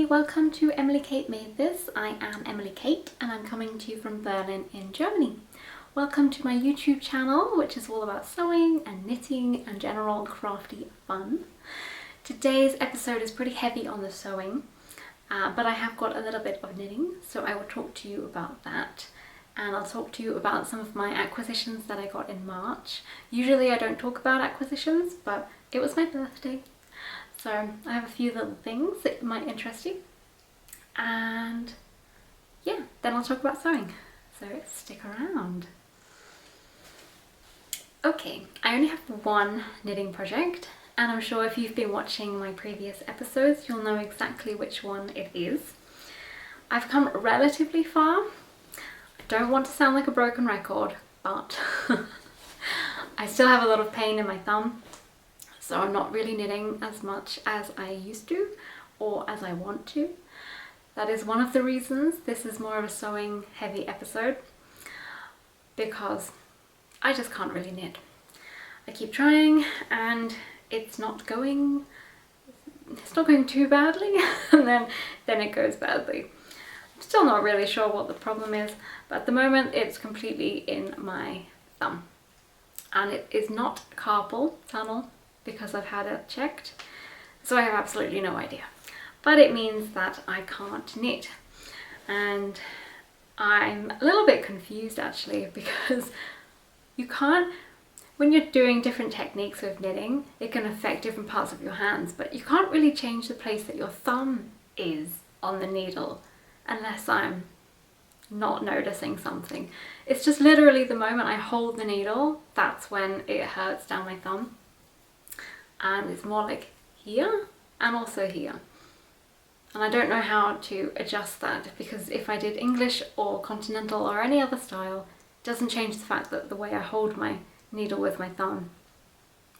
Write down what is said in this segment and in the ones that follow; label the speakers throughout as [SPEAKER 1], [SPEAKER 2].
[SPEAKER 1] welcome to Emily Kate Made This. I am Emily Kate and I'm coming to you from Berlin in Germany. Welcome to my YouTube channel, which is all about sewing and knitting and general crafty fun. Today's episode is pretty heavy on the sewing, but I have got a little bit of knitting, so I will talk to you about that. And I'll talk to you about some of my acquisitions that I got in March. Usually I don't talk about acquisitions, but it was my birthday. So I have a few little things that might interest you. And yeah, then I'll talk about sewing. So stick around. Okay, I only have one knitting project, and I'm sure if you've been watching my previous episodes, you'll know exactly which one it is. I've come relatively far. I don't want to sound like a broken record, but I still have a lot of pain in my thumb. So I'm not really knitting as much as I used to or as I want to. That is one of the reasons this is more of a sewing heavy episode, because I just can't really knit. I keep trying and it's not going too badly and then it goes badly. I'm still not really sure what the problem is, but at the moment it's completely in my thumb. And it is not carpal tunnel, because I've had it checked, so I have absolutely no idea. But it means that I can't knit, and I'm a little bit confused actually, because you can't, when you're doing different techniques with knitting, it can affect different parts of your hands, but you can't really change the place that your thumb is on the needle unless I'm not noticing something. It's just literally the moment I hold the needle, that's when it hurts down my thumb. And it's more like here and also here, and I don't know how to adjust that, because if I did English or continental or any other style, it doesn't change the fact that the way I hold my needle with my thumb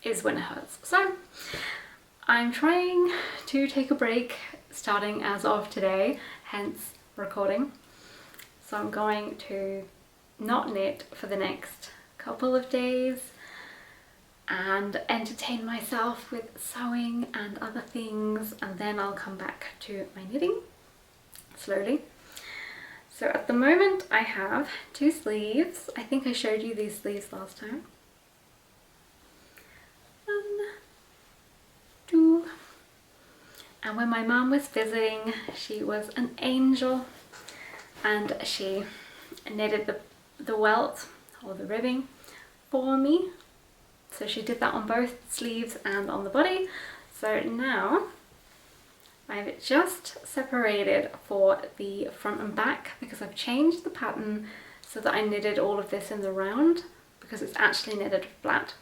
[SPEAKER 1] is when it hurts. So I'm trying to take a break starting as of today, hence recording. So I'm going to not knit for the next couple of days and entertain myself with sewing and other things, and then I'll come back to my knitting slowly. So at the moment I have two sleeves. I think I showed you these sleeves last time. 1, 2. And when my mum was visiting, she was an angel, and she knitted the welt or the ribbing for me. So she did that on both sleeves and on the body. So now I've just separated for the front and back, because I've changed the pattern so that I knitted all of this in the round, because it's actually knitted flat.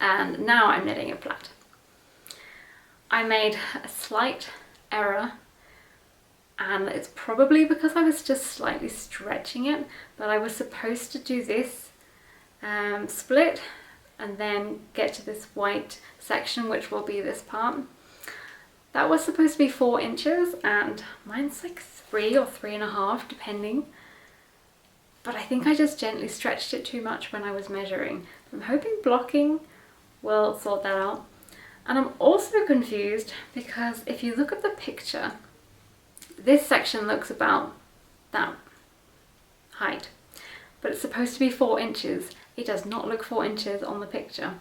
[SPEAKER 1] And now I'm knitting it flat. I made a slight error, and it's probably because I was just slightly stretching it, but I was supposed to do this split and then get to this white section, which will be this part. That was supposed to be 4 inches, and mine's like 3 or 3.5 depending, but I think I just gently stretched it too much when I was measuring. I'm hoping blocking will sort that out. And I'm also confused because if you look at the picture, this section looks about that height, but it's supposed to be 4 inches. It does not look 4 inches on the picture,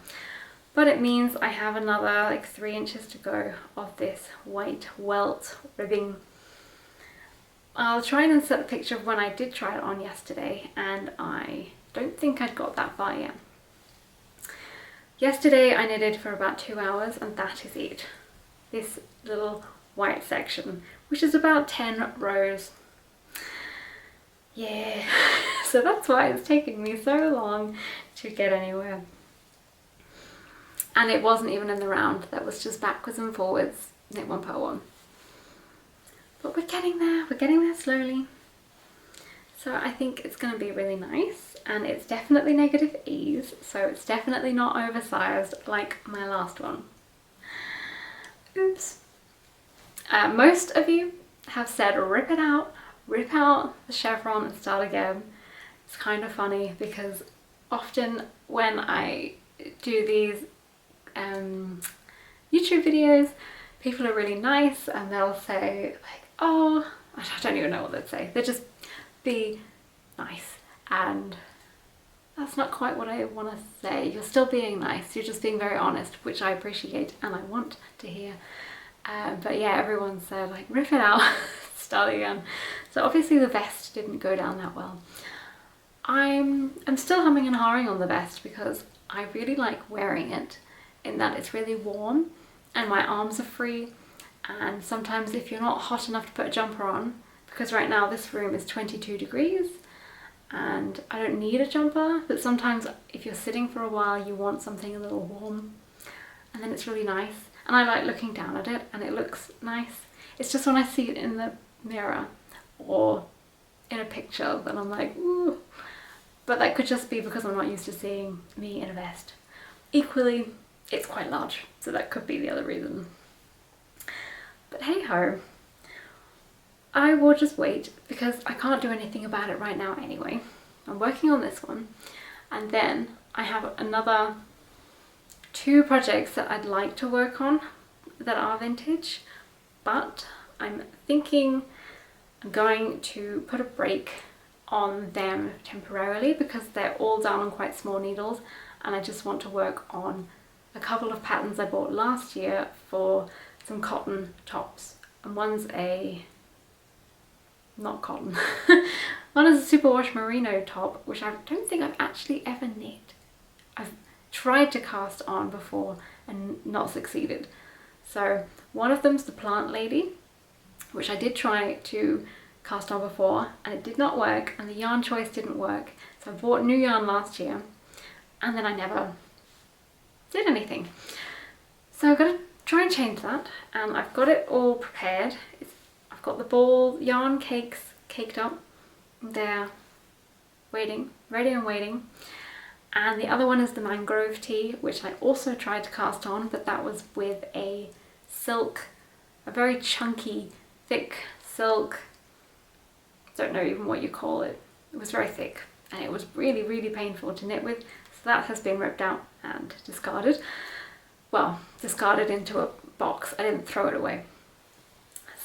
[SPEAKER 1] but it means I have another like 3 inches to go of this white welt ribbing. I'll try and insert a picture of when I did try it on yesterday, and I don't think I'd got that far yet. Yesterday I knitted for about 2 hours, and that is it. This little white section, which is about 10 rows. Yeah, so that's why it's taken me so long to get anywhere. And it wasn't even in the round, that was just backwards and forwards, knit one, purl one. But we're getting there slowly. So I think it's going to be really nice, and it's definitely negative ease, so it's definitely not oversized like my last one. Oops. Most of you have said rip it out, rip out the chevron and start again. It's kind of funny because often when I do these YouTube videos, people are really nice and they'll say like, oh, I don't even know what they'd say. They'll just be nice, and that's not quite what I want to say. You're still being nice, you're just being very honest, which I appreciate and I want to hear. But yeah, everyone said like, rip it out, start again. So obviously the vest didn't go down that well. I'm still humming and hawing on the vest because I really like wearing it in that it's really warm and my arms are free, and sometimes if you're not hot enough to put a jumper on, because right now this room is 22 degrees and I don't need a jumper, but sometimes if you're sitting for a while you want something a little warm, and then it's really nice and I like looking down at it and it looks nice. It's just when I see it in the mirror or in a picture that I'm like, ooh. But that could just be because I'm not used to seeing me in a vest. Equally, it's quite large, so that could be the other reason. But hey ho, I will just wait because I can't do anything about it right now anyway. I'm working on this one, and then I have another 2 projects that I'd like to work on that are vintage, but I'm thinking I'm going to put a break on them temporarily because they're all done on quite small needles, and I just want to work on a couple of patterns I bought last year for some cotton tops. And one's a, not cotton, one is a superwash merino top, which I don't think I've actually ever knit. I've tried to cast on before and not succeeded. So one of them's the plant lady, which I did try to cast on before and it did not work, and the yarn choice didn't work. So I bought new yarn last year and then I never did anything. So I've got to try and change that, and I've got it all prepared. I've got the ball yarn cakes caked up. They're waiting, ready and waiting. And the other one is the mangrove tea, which I also tried to cast on, but that was with a silk, a very chunky, thick silk, don't know even what you call it. It was very thick and it was really, really painful to knit with. So that has been ripped out and discarded. Well, discarded into a box. I didn't throw it away.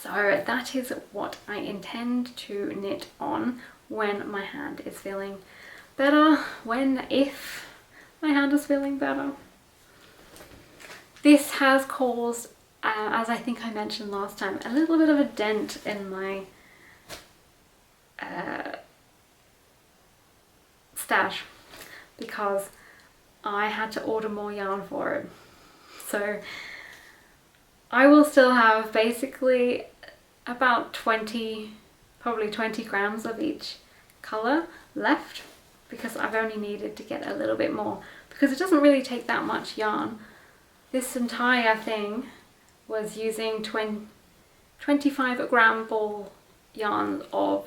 [SPEAKER 1] So that is what I intend to knit on when my hand is feeling better, if my hand is feeling better. This has caused, as I think I mentioned last time, a little bit of a dent in my stash because I had to order more yarn for it. So I will still have basically about 20, probably 20 grams of each colour left, because I've only needed to get a little bit more, because it doesn't really take that much yarn. This entire thing was using 25 gram ball yarn of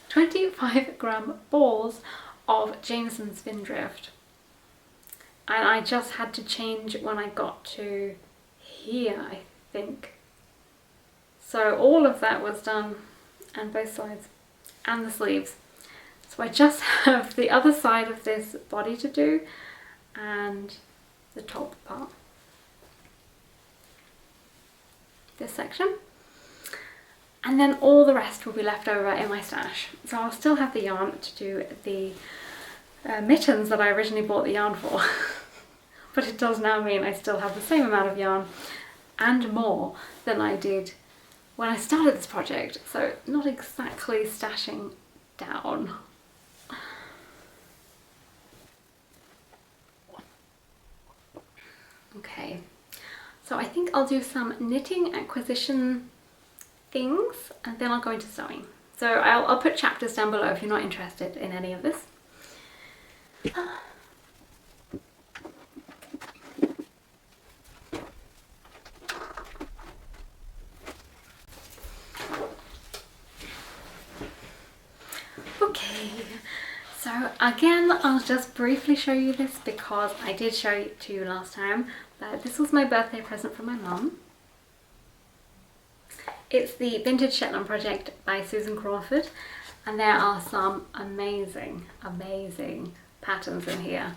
[SPEAKER 1] 25 gram balls of Jameson Spindrift, and I just had to change when I got to here, I think. So all of that was done, and both sides and the sleeves. So I just have the other side of this body to do and the top part, this section, and then all the rest will be left over in my stash. So I'll still have the yarn to do the mittens that I originally bought the yarn for, but it does now mean I still have the same amount of yarn and more than I did when I started this project, so not exactly stashing down. Okay, so I think I'll do some knitting acquisition things and then I'll go into sewing. So I'll put chapters down below if you're not interested in any of this. Okay, so again I'll just briefly show you this because I did show it to you last time, but this was my birthday present from my mum. It's the Vintage Shetland Project by Susan Crawford, and there are some amazing, amazing patterns in here.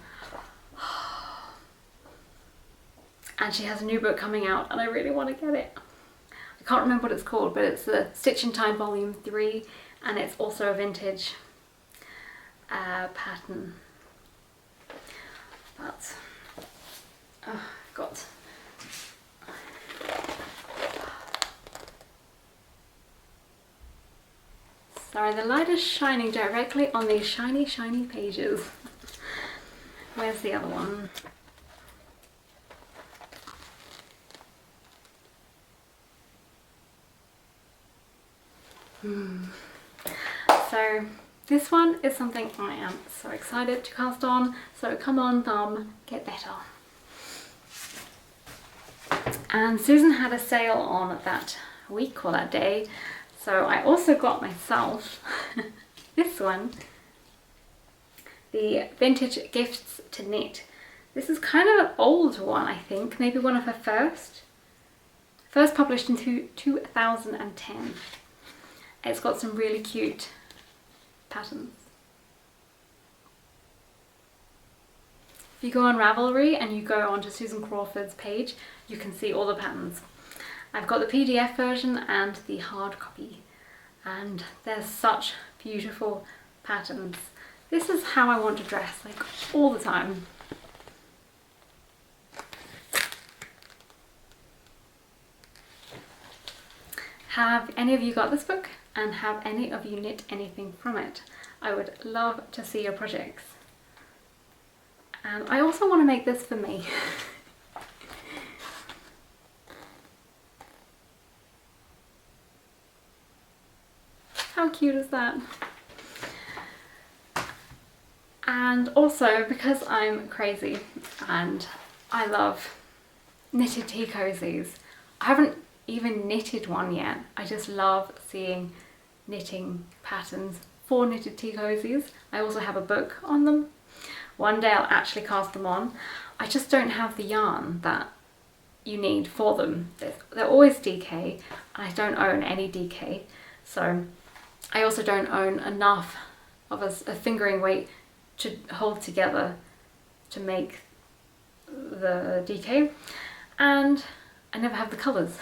[SPEAKER 1] And she has a new book coming out and I really want to get it. I can't remember what it's called, but it's the Stitch in Time Volume 3, and it's also a vintage pattern. But oh God. Sorry, the light is shining directly on these shiny, shiny pages. Where's the other one? So this one is something I am so excited to cast on. So come on, thumb, get better. And Susan had a sale on that week or that day. So I also got myself this one, the Vintage Gifts to Knit. This is kind of an old one, I think, maybe one of her first published in 2010. It's got some really cute patterns. If you go on Ravelry and you go onto Susan Crawford's page, you can see all the patterns. I've got the PDF version and the hard copy, and there's such beautiful patterns. This is how I want to dress, like all the time. Have any of you got this book, and have any of you knit anything from it? I would love to see your projects. And I also want to make this for me. How cute is that? And also, because I'm crazy and I love knitted tea cozies, I haven't even knitted one yet. I just love seeing knitting patterns for knitted tea cozies. I also have a book on them. One day I'll actually cast them on. I just don't have the yarn that you need for them. They're always DK, and I don't own any DK. So I also don't own enough of a fingering weight to hold together to make the DK, and I never have the colours.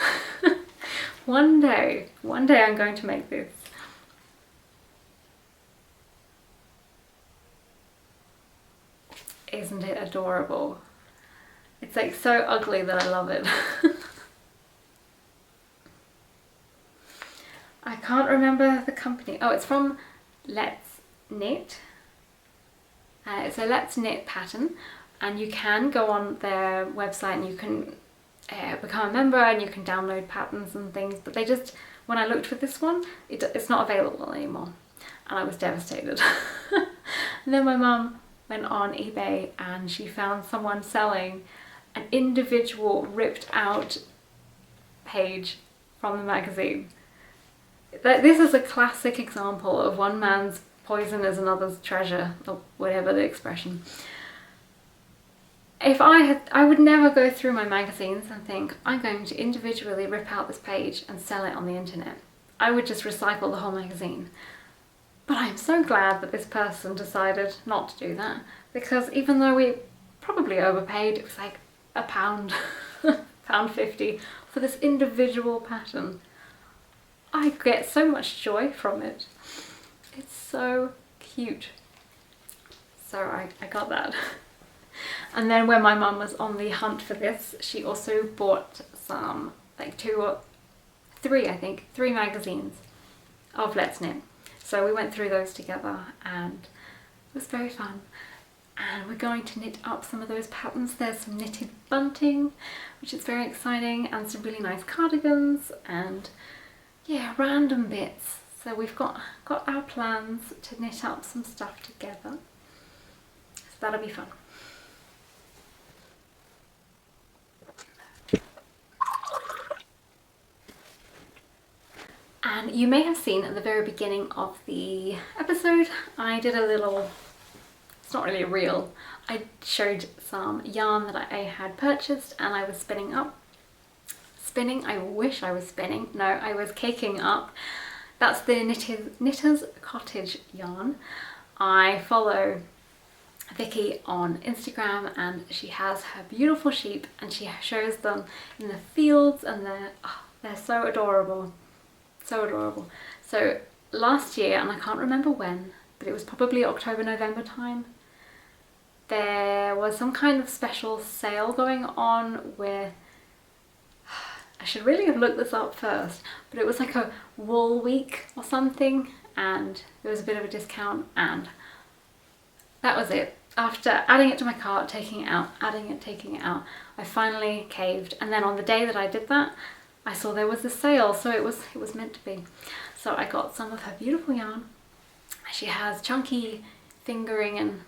[SPEAKER 1] One day I'm going to make this. Isn't it adorable? It's like so ugly that I love it. I can't remember the company. Oh, it's from Let's Knit. It's a Let's Knit pattern, and you can go on their website and you can become a member and you can download patterns and things, but they just, when I looked for this one, it's not available anymore, and I was devastated. And then my mum went on eBay and she found someone selling an individual ripped out page from the magazine. This is a classic example of one man's poison is another's treasure, or whatever the expression. If I would never go through my magazines and think, I'm going to individually rip out this page and sell it on the internet. I would just recycle the whole magazine. But I'm so glad that this person decided not to do that, because even though we probably overpaid, it was like £1, £1.50 for this individual pattern. I get so much joy from it. It's so cute. So I got that. And then when my mum was on the hunt for this, she also bought some, like 2 or 3, I think, 3 magazines of Let's Knit. So we went through those together and it was very fun. And we're going to knit up some of those patterns. There's some knitted bunting, which is very exciting, and some really nice cardigans and yeah, random bits. So we've got our plans to knit up some stuff together. So that'll be fun. And you may have seen at the very beginning of the episode, I did a little, it's not really a reel, I showed some yarn that I had purchased and I was spinning up. I wish I was spinning. No, I was caking up. That's the Knitter's Cottage yarn. I follow Vicky on Instagram and she has her beautiful sheep and she shows them in the fields and they're They're so adorable. So adorable. So last year, and I can't remember when, but it was probably October, November time, there was some kind of special sale going on where, I should really have looked this up first, but it was like a wool week or something, and there was a bit of a discount, and that was it. After adding it to my cart, taking it out, adding it, taking it out, I finally caved. And then on the day that I did that, I saw there was a sale, so it was meant to be. So I got some of her beautiful yarn. She has chunky fingering and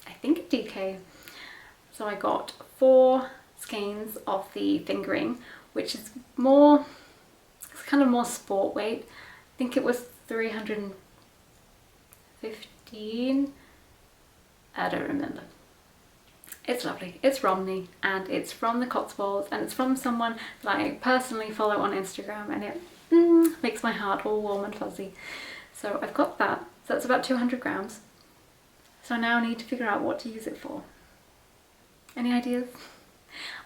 [SPEAKER 1] I think a DK. So I got 4 skeins of the fingering, which is more, it's kind of more sport weight. I think it was 315. I don't remember. It's lovely. It's Romney, and it's from the Cotswolds, and it's from someone that I personally follow on Instagram, and it makes my heart all warm and fuzzy. So I've got that. So that's about 200 grams. So now I need to figure out what to use it for. Any ideas?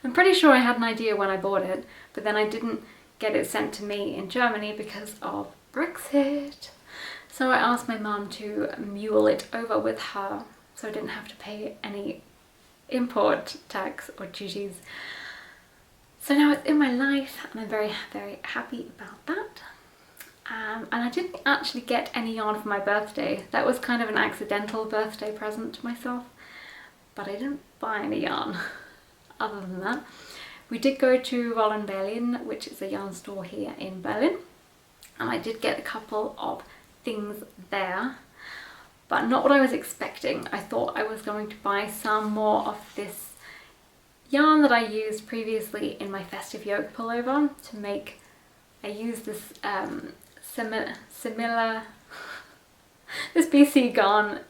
[SPEAKER 1] I'm pretty sure I had an idea when I bought it, but then I didn't get it sent to me in Germany because of Brexit. So I asked my mum to mule it over with her, so I didn't have to pay any import tax or duties. So now it's in my life, and I'm very, very happy about that. And I didn't actually get any yarn for my birthday. That was kind of an accidental birthday present to myself, but I didn't buy any yarn. Other than that, we did go to Rollen Berlin, which is a yarn store here in Berlin, and I did get a couple of things there, but not what I was expecting. I thought I was going to buy some more of this yarn that I used previously in my festive yoke pullover to make. I used this similar this BC yarn,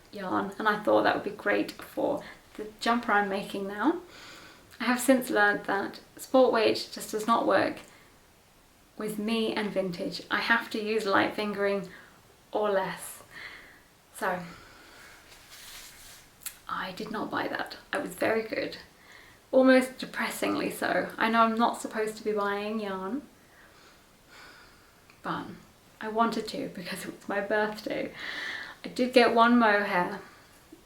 [SPEAKER 1] and I thought that would be great for the jumper I'm making now. I have since learned that sport weight just does not work with me and vintage. I have to use light fingering or less. So I did not buy that. I was very good. Almost depressingly so. I know I'm not supposed to be buying yarn, but I wanted to because it was my birthday. I did get one mohair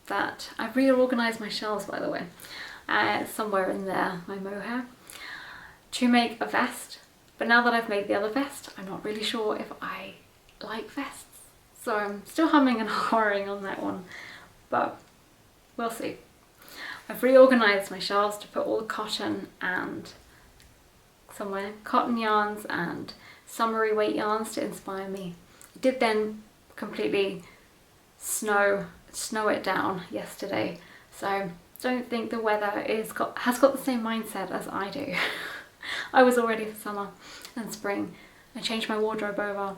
[SPEAKER 1] that I've reorganised my shelves, by the way. Somewhere in there, my mohair, to make a vest. But now that I've made the other vest, I'm not really sure if I like vests. So I'm still humming and hawing on that one, but we'll see. I've reorganised my shelves to put all the cotton and somewhere cotton yarns and summery weight yarns to inspire me. I did then completely snow it down yesterday, so don't think the weather has got the same mindset as I do. I was all ready for summer and spring. I changed my wardrobe over,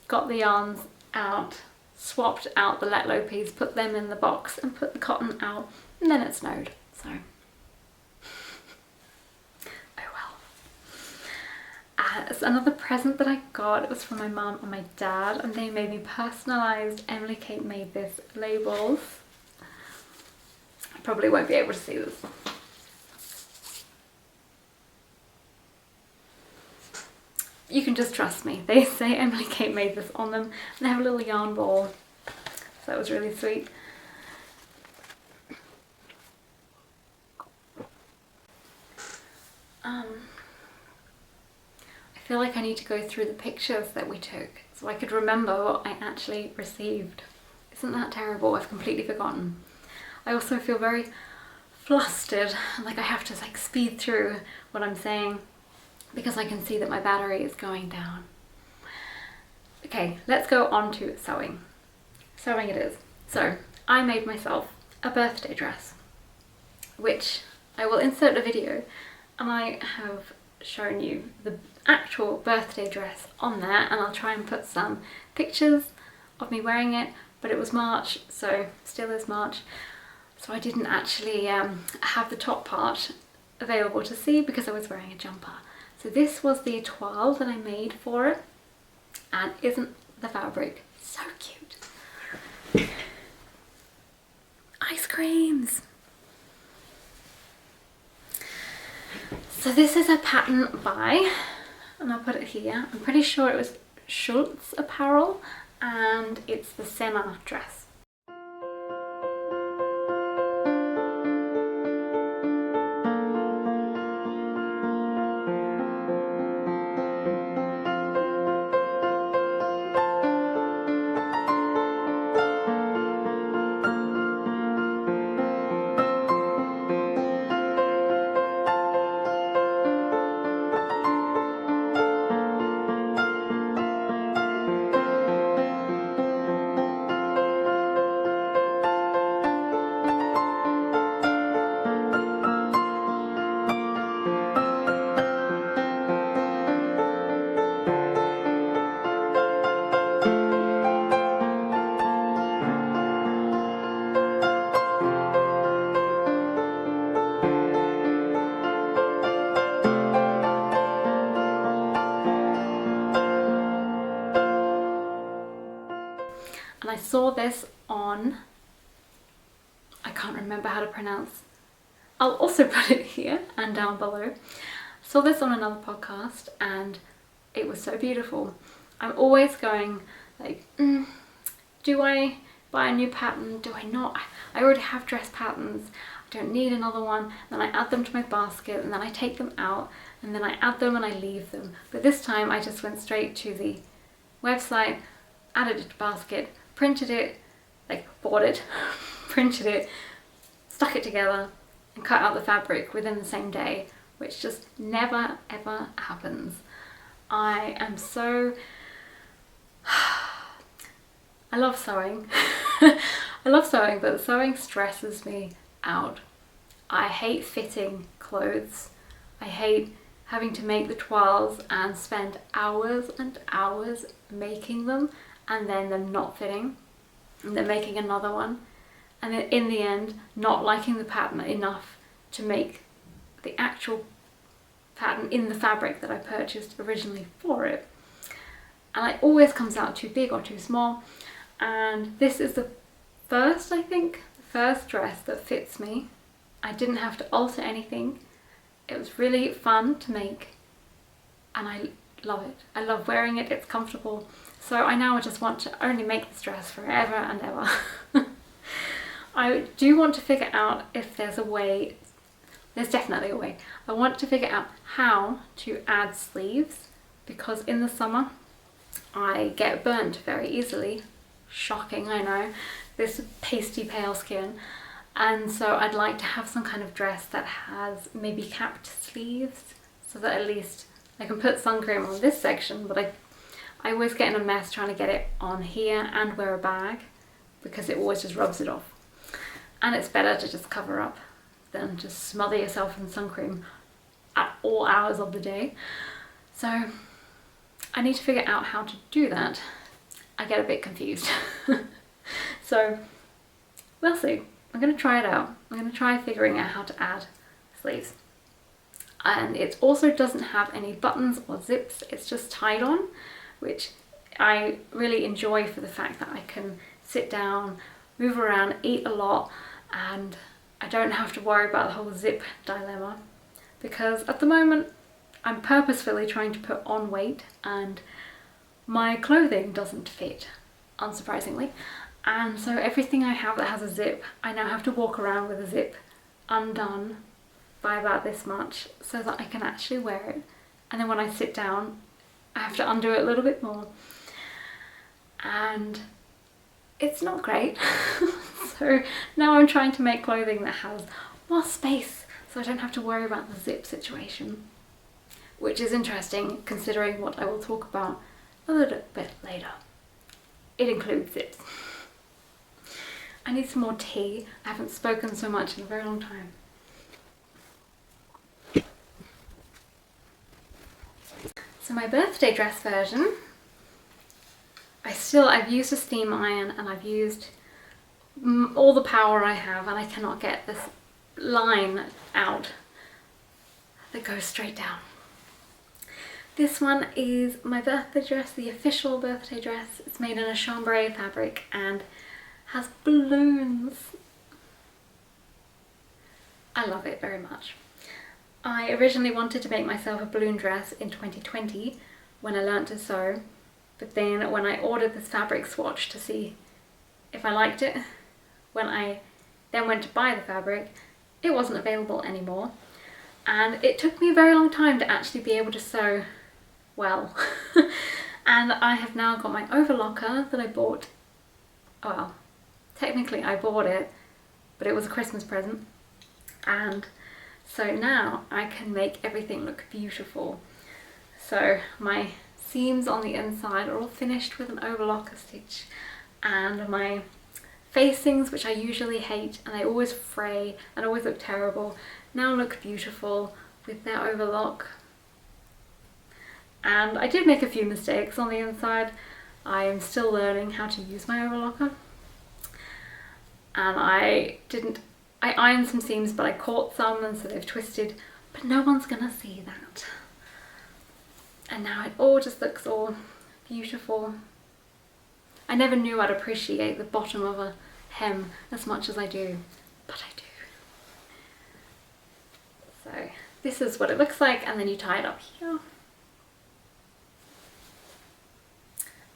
[SPEAKER 1] got the yarns out, swapped out the Let Low peas, put them in the box and put the cotton out, and then it snowed, so oh well. It's another present that I got. It was from my mum and my dad, and they made me personalised Emily Kate Made This labels. I probably won't be able to see this. You can just trust me. They say Emily Kate Made This on them, and they have a little yarn ball, so that was really sweet. I feel like I need to go through the pictures that we took so I could remember what I actually received. Isn't that terrible? I've completely forgotten. I also feel very flustered, like I have to like speed through what I'm saying because I can see that my battery is going down. Okay, let's go on to sewing. Sewing it is. So I made myself a birthday dress, which I will insert a video, and I have shown you the actual birthday dress on there, and I'll try and put some pictures of me wearing it, but it was March, so still is March, so I didn't actually have the top part available to see because I was wearing a jumper. So this was the toile that I made for it, and isn't the fabric so cute? Ice creams! So this is a pattern by and I'll put it here. I'm pretty sure it was Shultz Apparel, and it's the Senna dress. And I saw this on, I can't remember how to pronounce, I'll also put it here and down below. Saw this on another podcast and it was so beautiful. I'm always going like, do I buy a new pattern? Do I not? I already have dress patterns. I don't need another one. Then I add them to my basket and then I take them out and then I add them and I leave them. But this time I just went straight to the website, added it to basket, printed it, like bought it, printed it, stuck it together and cut out the fabric within the same day, which just never ever happens. I am so... I love sewing. I love sewing, but sewing stresses me out. I hate fitting clothes. I hate having to make the toiles and spend hours and hours making them and then them not fitting and then making another one and then in the end not liking the pattern enough to make the actual pattern in the fabric that I purchased originally for it. And it always comes out too big or too small, and this is the first, I think, the first dress that fits me. I didn't have to alter anything. It was really fun to make and I love it. I love wearing it, it's comfortable. So I now just want to only make this dress forever and ever. I do want to figure out if there's a way, there's definitely a way. I want to figure out how to add sleeves because in the summer I get burnt very easily. Shocking, I know, this pasty pale skin. And so I'd like to have some kind of dress that has maybe capped sleeves so that at least I can put sun cream on this section, but I always get in a mess trying to get it on here and wear a bag because it always just rubs it off. And it's better to just cover up than just smother yourself in sun cream at all hours of the day. So I need to figure out how to do that. I get a bit confused. So we'll see. I'm going to try it out. I'm going to try figuring out how to add sleeves. And it also doesn't have any buttons or zips, it's just tied on, which I really enjoy for the fact that I can sit down, move around, eat a lot, and I don't have to worry about the whole zip dilemma. Because at the moment, I'm purposefully trying to put on weight and my clothing doesn't fit, unsurprisingly. And so everything I have that has a zip, I now have to walk around with a zip undone by about this much so that I can actually wear it. And then when I sit down, I have to undo it a little bit more. And it's not great. So now I'm trying to make clothing that has more space so I don't have to worry about the zip situation. Which is interesting considering what I will talk about a little bit later. It includes zips. I need some more tea. I haven't spoken so much in a very long time. So my birthday dress version, I've used a steam iron and I've used all the power I have and I cannot get this line out that goes straight down. This one is my birthday dress, the official birthday dress. It's made in a chambray fabric and has balloons. I love it very much. I originally wanted to make myself a balloon dress in 2020 when I learnt to sew, but then when I ordered this fabric swatch to see if I liked it, when I then went to buy the fabric, it wasn't available anymore. And it took me a very long time to actually be able to sew well. And I have now got my overlocker that I bought, well, technically I bought it, but it was a Christmas present. And so now I can make everything look beautiful. So my seams on the inside are all finished with an overlocker stitch, and my facings, which I usually hate and they always fray and always look terrible, now look beautiful with their overlock. And I did make a few mistakes on the inside. I am still learning how to use my overlocker. And I ironed some seams, but I caught some and so they've twisted, but no one's gonna see that. And now it all just looks all beautiful. I never knew I'd appreciate the bottom of a hem as much as I do, but I do. So this is what it looks like, and then you tie it up here.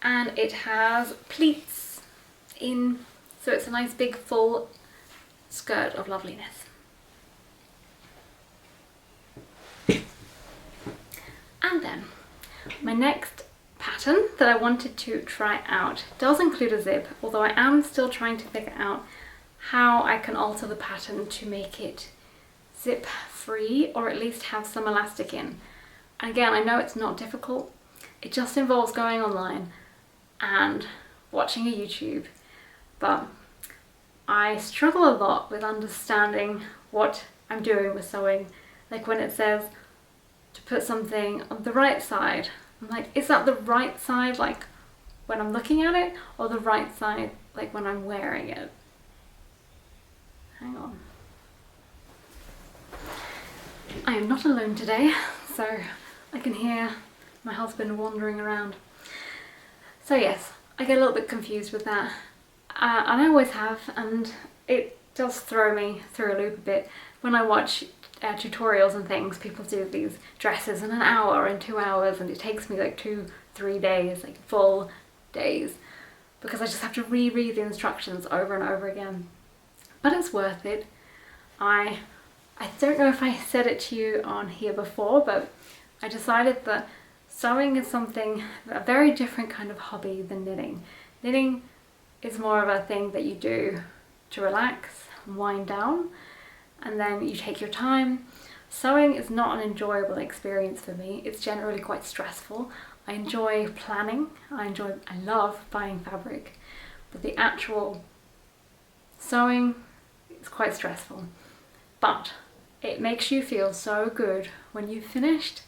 [SPEAKER 1] And it has pleats in, so it's a nice big full skirt of loveliness. And then my next pattern that I wanted to try out does include a zip, although I am still trying to figure out how I can alter the pattern to make it zip free, or at least have some elastic in. And again, I know it's not difficult, it just involves going online and watching a YouTube, but I struggle a lot with understanding what I'm doing with sewing. Like when it says to put something on the right side, I'm like, is that the right side like when I'm looking at it, or the right side like when I'm wearing it? Hang on. I am not alone today, so I can hear my husband wandering around. So yes, I get a little bit confused with that, and I always have, and it does throw me through a loop a bit. When I watch tutorials and things, people do these dresses in an hour and 2 hours, and it takes me like 2-3 days, like full days, because I just have to reread the instructions over and over again. But it's worth it. I don't know if I said it to you on here before, but I decided that sewing is a very different kind of hobby than knitting. Knitting is more of a thing that you do to relax and wind down, and then you take your time. Sewing is not an enjoyable experience for me. It's generally quite stressful. I enjoy planning, I love buying fabric, but the actual sewing is quite stressful. But it makes you feel so good when you've finished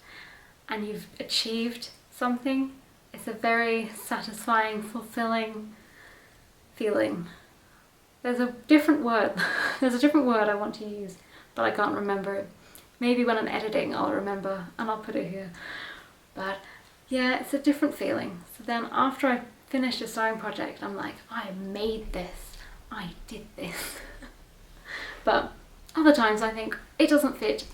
[SPEAKER 1] and you've achieved something. It's a very satisfying, fulfilling feeling. There's a different word. There's a different word I want to use, but I can't remember it. Maybe when I'm editing I'll remember and I'll put it here. But yeah, it's a different feeling. So then after I finish a sewing project, I'm like, I made this. I did this. But other times I think, it doesn't fit.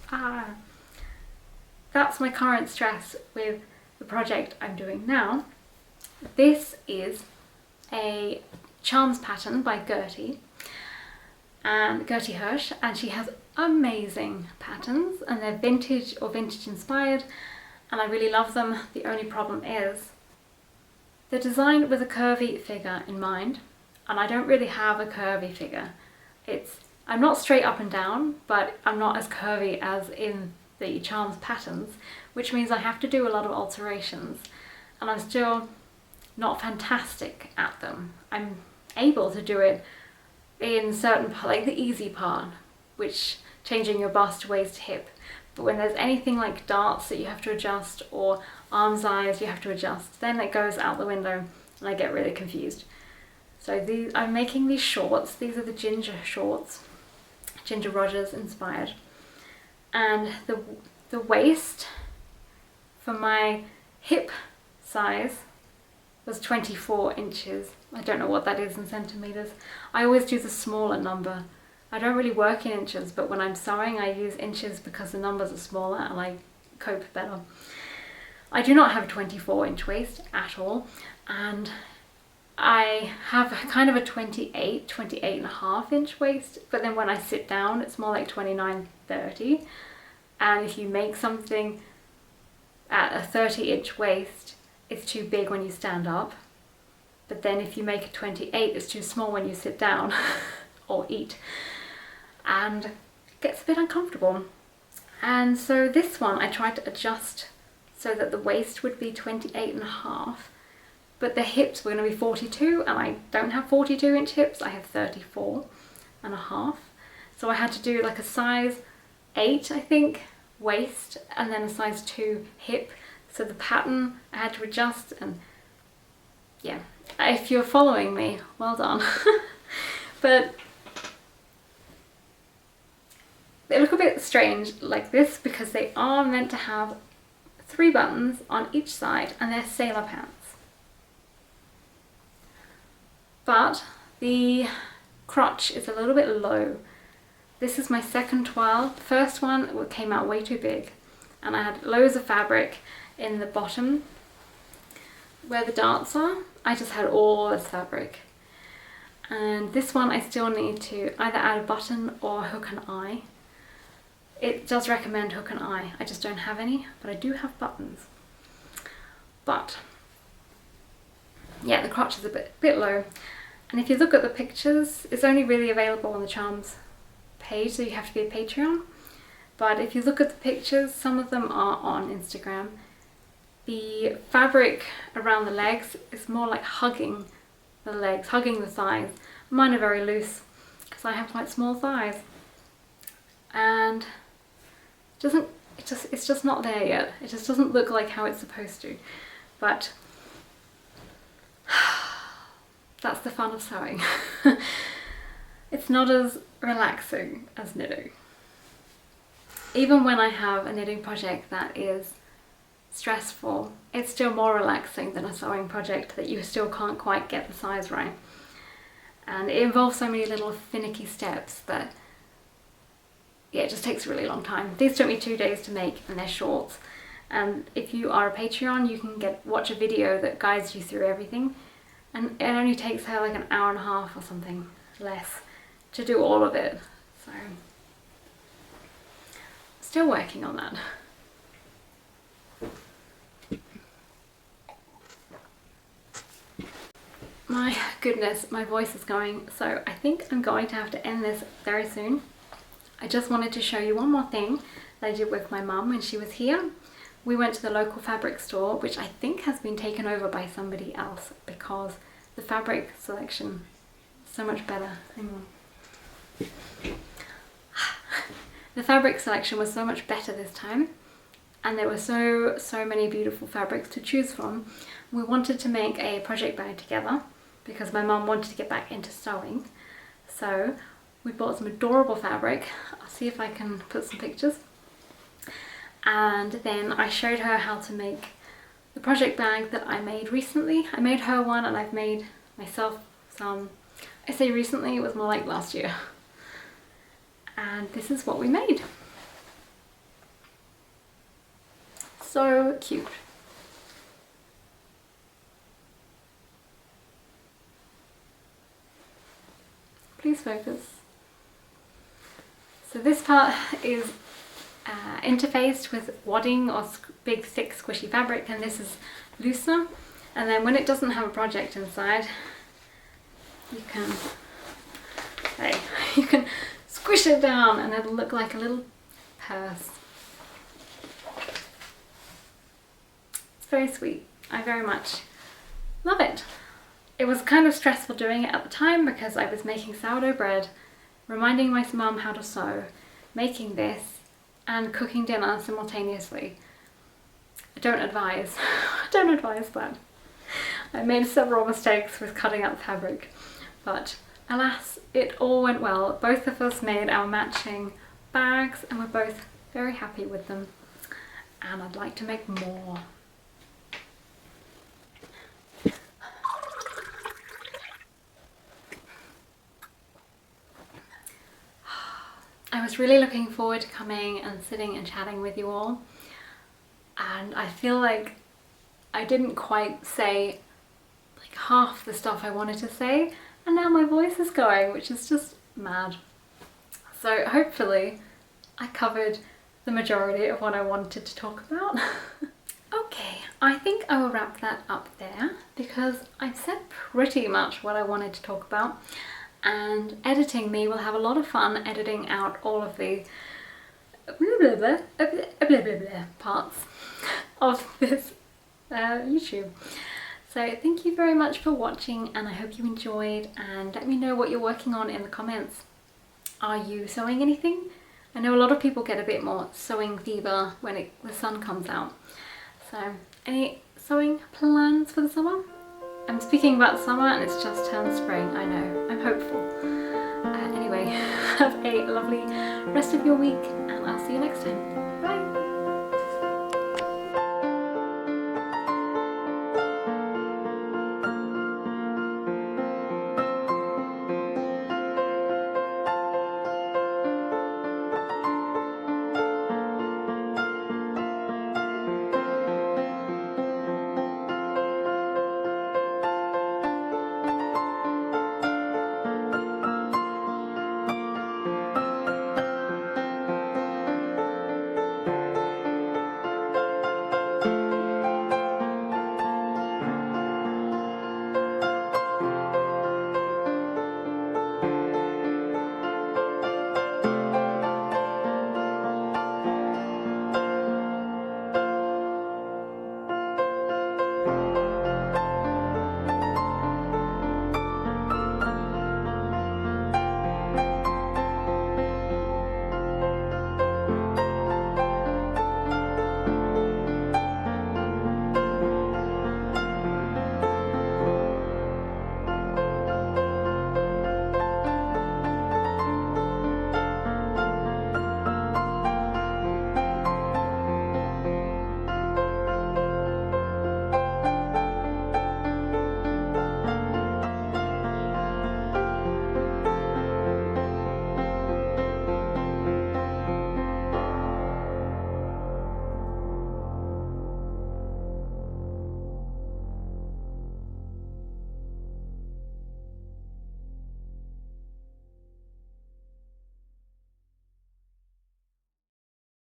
[SPEAKER 1] That's my current stress with the project I'm doing now. This is a charms pattern by Gertie Hirsch, and she has amazing patterns, and they're vintage or vintage inspired, and I really love them. The only problem is they're designed with a curvy figure in mind, and I don't really have a curvy figure. I'm not straight up and down, but I'm not as curvy as in the charms patterns, which means I have to do a lot of alterations, and I'm still not fantastic at them. I'm able to do it in certain parts, like the easy part, which changing your bust waist to hip, but when there's anything like darts that you have to adjust or arm size you have to adjust, then it goes out the window and I get really confused. So I'm making these shorts. These are the Ginger shorts, Ginger Rogers inspired, and the waist for my hip size was 24 inches. I don't know what that is in centimeters. I always do the smaller number. I don't really work in inches, but when I'm sewing I use inches because the numbers are smaller and I cope better. I do not have a 24-inch waist at all, and I have kind of a 28 and a half inch waist, but then when I sit down it's more like 29, 30. And if you make something at a 30-inch waist, it's too big when you stand up. But then if you make a 28, it's too small when you sit down or eat. And it gets a bit uncomfortable. And so this one I tried to adjust so that the waist would be 28 and a half. But the hips were going to be 42, and I don't have 42-inch hips, I have 34 and a half. So I had to do like a size 8, I think, waist, and then a size 2 hip. So the pattern I had to adjust, and yeah, if you're following me, well done. But they look a bit strange like this because they are meant to have 3 buttons on each side, and they're sailor pants. But the crotch is a little bit low. This is my second twirl. The first one came out way too big, and I had loads of fabric in the bottom where the darts are. I just had all this fabric. And this one I still need to either add a button or hook and eye. It does recommend hook and eye. I just don't have any, but I do have buttons. But yeah, the crotch is a bit low. And if you look at the pictures, it's only really available on the Charms page, so you have to be a Patreon. But if you look at the pictures, some of them are on Instagram. The fabric around the legs is more like hugging the legs, hugging the thighs. Mine are very loose because I have quite small thighs. And it's just not there yet. It just doesn't look like how it's supposed to. But that's the fun of sewing. It's not as relaxing as knitting. Even when I have a knitting project that is stressful, it's still more relaxing than a sewing project that you still can't quite get the size right. And it involves so many little finicky steps that, yeah, it just takes a really long time. These took me 2 days to make, and they're shorts. And if you are a Patreon, you can watch a video that guides you through everything. And it only takes her like an hour and a half or something less to do all of it. So, still working on that. My goodness, my voice is going, so I think I'm going to have to end this very soon. I just wanted to show you one more thing that I did with my mum when she was here. We went to the local fabric store, which I think has been taken over by somebody else because the fabric selection is so much better. Hang on. The fabric selection was so much better this time, and there were so many beautiful fabrics to choose from. We wanted to make a project bag together because my mum wanted to get back into sewing. So we bought some adorable fabric. I'll see if I can put some pictures. And then I showed her how to make the project bag that I made recently. I made her one, and I've made myself some. I say recently, it was more like last year. And this is what we made. So cute. Please focus. So this part is interfaced with wadding or big thick squishy fabric, and this is looser. And then when it doesn't have a project inside, you can squish it down and it'll look like a little purse. It's very sweet. I very much love it. It was kind of stressful doing it at the time because I was making sourdough bread, reminding my mum how to sew, making this, and cooking dinner simultaneously. I don't advise that. I made several mistakes with cutting out the fabric, but alas, it all went well. Both of us made our matching bags and we're both very happy with them, and I'd like to make more. was really looking forward to coming and sitting and chatting with you all, and I feel like I didn't quite say like half the stuff I wanted to say, and now my voice is going, which is just mad. So hopefully I covered the majority of what I wanted to talk about. Okay, I think I will wrap that up there because I've said pretty much what I wanted to talk about, and editing me will have a lot of fun editing out all of the blah, blah, blah, parts of this YouTube. So thank you very much for watching, and I hope you enjoyed, and let me know what you're working on in the comments. Are you sewing anything? I know a lot of people get a bit more sewing fever when the sun comes out. So any sewing plans for the summer? I'm speaking about summer and it's just turned spring, I know, I'm hopeful. Anyway, have a lovely rest of your week, and I'll